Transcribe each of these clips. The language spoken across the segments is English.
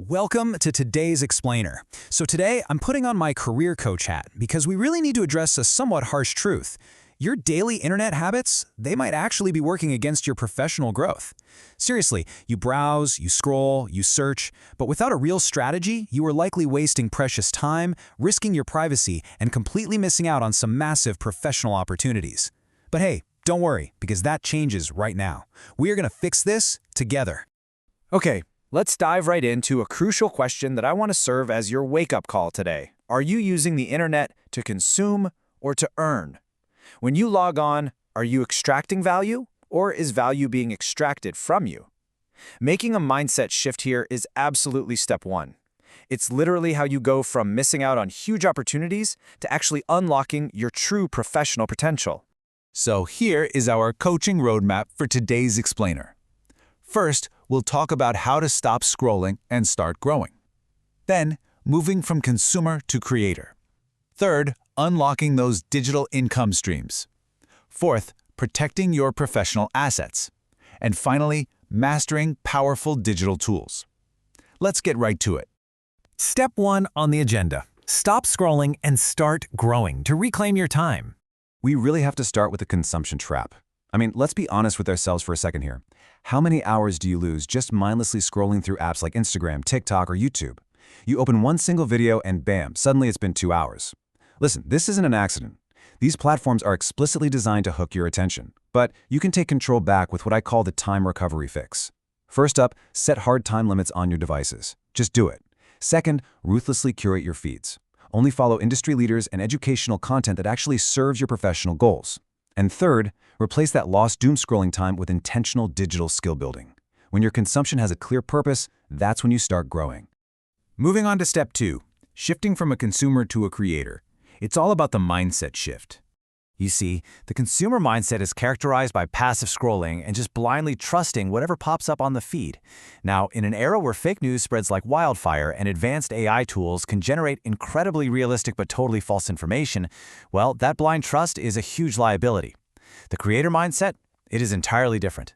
Welcome to today's Explainer. So today, I'm putting on my career coach hat because we really need to address a somewhat harsh truth. Your daily internet habits, they might actually be working against your professional growth. Seriously, you browse, you scroll, you search, but without a real strategy, you are likely wasting precious time, risking your privacy, and completely missing out on some massive professional opportunities. But hey, don't worry, because that changes right now. We are going to fix this together. Okay, let's dive right into a crucial question that I want to serve as your wake-up call today. Are you using the internet to consume or to earn? When you log on, are you extracting value, or is value being extracted from you? Making a mindset shift here is absolutely step one. It's literally how you go from missing out on huge opportunities to actually unlocking your true professional potential. So here is our coaching roadmap for today's Explainer. First, we'll talk about how to stop scrolling and start growing. Then, moving from consumer to creator. Third, unlocking those digital income streams. Fourth, protecting your professional assets. And finally, mastering powerful digital tools. Let's get right to it. Step 1 on the agenda. Stop scrolling and start growing to reclaim your time. We really have to start with the consumption trap. I mean, let's be honest with ourselves for a second here. How many hours do you lose just mindlessly scrolling through apps like Instagram, TikTok, or YouTube? You open one single video and bam, suddenly it's been 2 hours. Listen, this isn't an accident. These platforms are explicitly designed to hook your attention, but you can take control back with what I call the time recovery fix. First up, set hard time limits on your devices. Just do it. Second, ruthlessly curate your feeds. Only follow industry leaders and educational content that actually serves your professional goals. And third, replace that lost doom scrolling time with intentional digital skill building. When your consumption has a clear purpose, that's when you start growing. Moving on to step 2, shifting from a consumer to a creator. It's all about the mindset shift. You see, the consumer mindset is characterized by passive scrolling and just blindly trusting whatever pops up on the feed. Now, in an era where fake news spreads like wildfire and advanced AI tools can generate incredibly realistic but totally false information, well, that blind trust is a huge liability. The creator mindset, it is entirely different.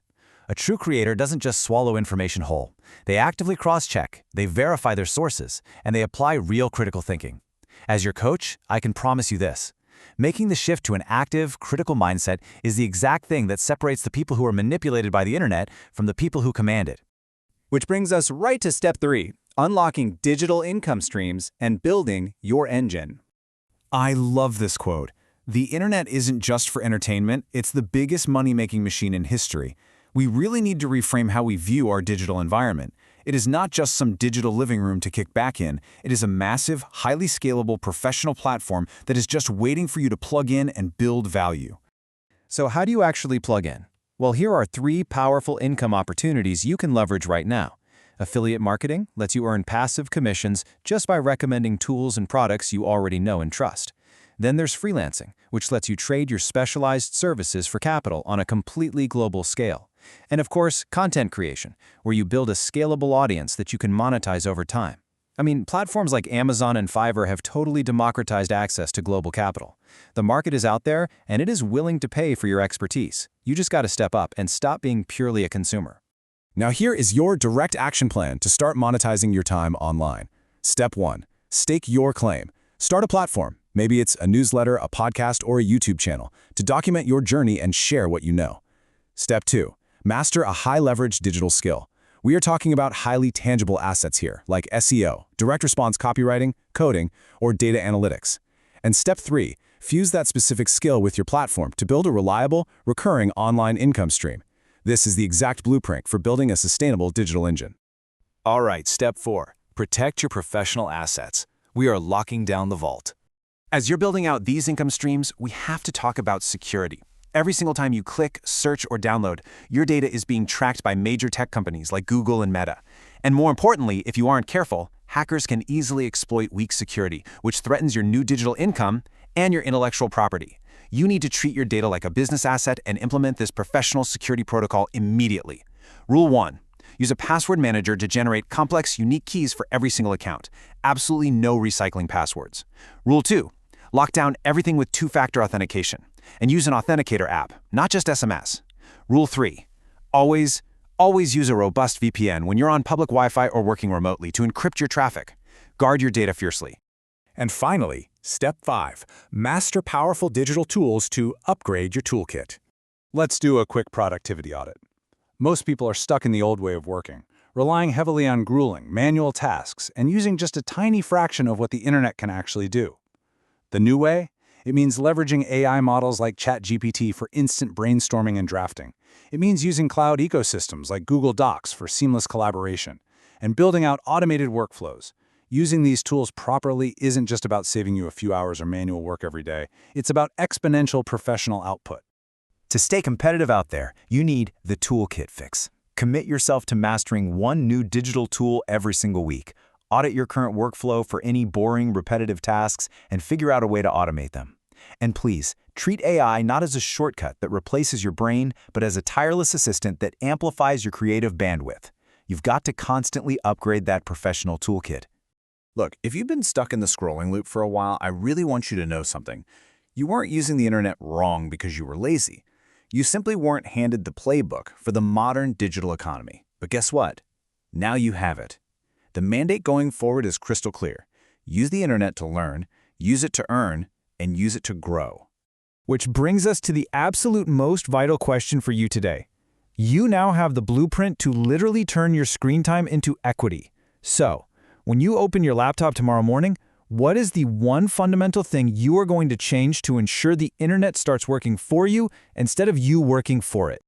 A true creator doesn't just swallow information whole. They actively cross-check, they verify their sources, and they apply real critical thinking. As your coach, I can promise you this. Making the shift to an active, critical mindset is the exact thing that separates the people who are manipulated by the internet from the people who command it. Which brings us right to step 3, unlocking digital income streams and building your engine. I love this quote. The internet isn't just for entertainment, it's the biggest money-making machine in history. We really need to reframe how we view our digital environment. It is not just some digital living room to kick back in. It is a massive, highly scalable professional platform that is just waiting for you to plug in and build value. So how do you actually plug in? Well, here are 3 powerful income opportunities you can leverage right now. Affiliate marketing lets you earn passive commissions just by recommending tools and products you already know and trust. Then there's freelancing, which lets you trade your specialized services for capital on a completely global scale. And of course, content creation, where you build a scalable audience that you can monetize over time. I mean, platforms like Amazon and Fiverr have totally democratized access to global capital. The market is out there, and it is willing to pay for your expertise. You just got to step up and stop being purely a consumer. Now here is your direct action plan to start monetizing your time online. Step 1. Stake your claim. Start a platform. Maybe it's a newsletter, a podcast, or a YouTube channel to document your journey and share what you know. Step 2. Master a high-leverage digital skill. We are talking about highly tangible assets here, like SEO, direct response copywriting, coding, or data analytics. And step 3, fuse that specific skill with your platform to build a reliable, recurring online income stream. This is the exact blueprint for building a sustainable digital engine. All right, step 4, protect your professional assets. We are locking down the vault. As you're building out these income streams, we have to talk about security. Every single time you click, search, or download, your data is being tracked by major tech companies like Google and Meta. And more importantly, if you aren't careful, hackers can easily exploit weak security, which threatens your new digital income and your intellectual property. You need to treat your data like a business asset and implement this professional security protocol immediately. Rule 1. Use a password manager to generate complex, unique keys for every single account. Absolutely no recycling passwords. Rule 2. Lock down everything with 2-factor authentication. And use an authenticator app, not just SMS. Rule 3. Always, Always use a robust VPN when you're on public Wi-Fi or working remotely to encrypt your traffic. Guard your data fiercely. And finally, step 5, master powerful digital tools to upgrade your toolkit. Let's do a quick productivity audit. Most people are stuck in the old way of working, relying heavily on grueling, manual tasks and using just a tiny fraction of what the internet can actually do. The new way? It means leveraging AI models like ChatGPT for instant brainstorming and drafting. It means using cloud ecosystems like Google Docs for seamless collaboration, and building out automated workflows. Using these tools properly isn't just about saving you a few hours of manual work every day. It's about exponential professional output. To stay competitive out there, you need the Toolkit Fix. Commit yourself to mastering one new digital tool every single week. Audit your current workflow for any boring, repetitive tasks and figure out a way to automate them. And please, treat AI not as a shortcut that replaces your brain, but as a tireless assistant that amplifies your creative bandwidth. You've got to constantly upgrade that professional toolkit. Look, if you've been stuck in the scrolling loop for a while, I really want you to know something. You weren't using the internet wrong because you were lazy. You simply weren't handed the playbook for the modern digital economy. But guess what? Now you have it. The mandate going forward is crystal clear. Use the internet to learn, use it to earn, and use it to grow. Which brings us to the absolute most vital question for you today. You now have the blueprint to literally turn your screen time into equity. So, when you open your laptop tomorrow morning, what is the one fundamental thing you are going to change to ensure the internet starts working for you instead of you working for it?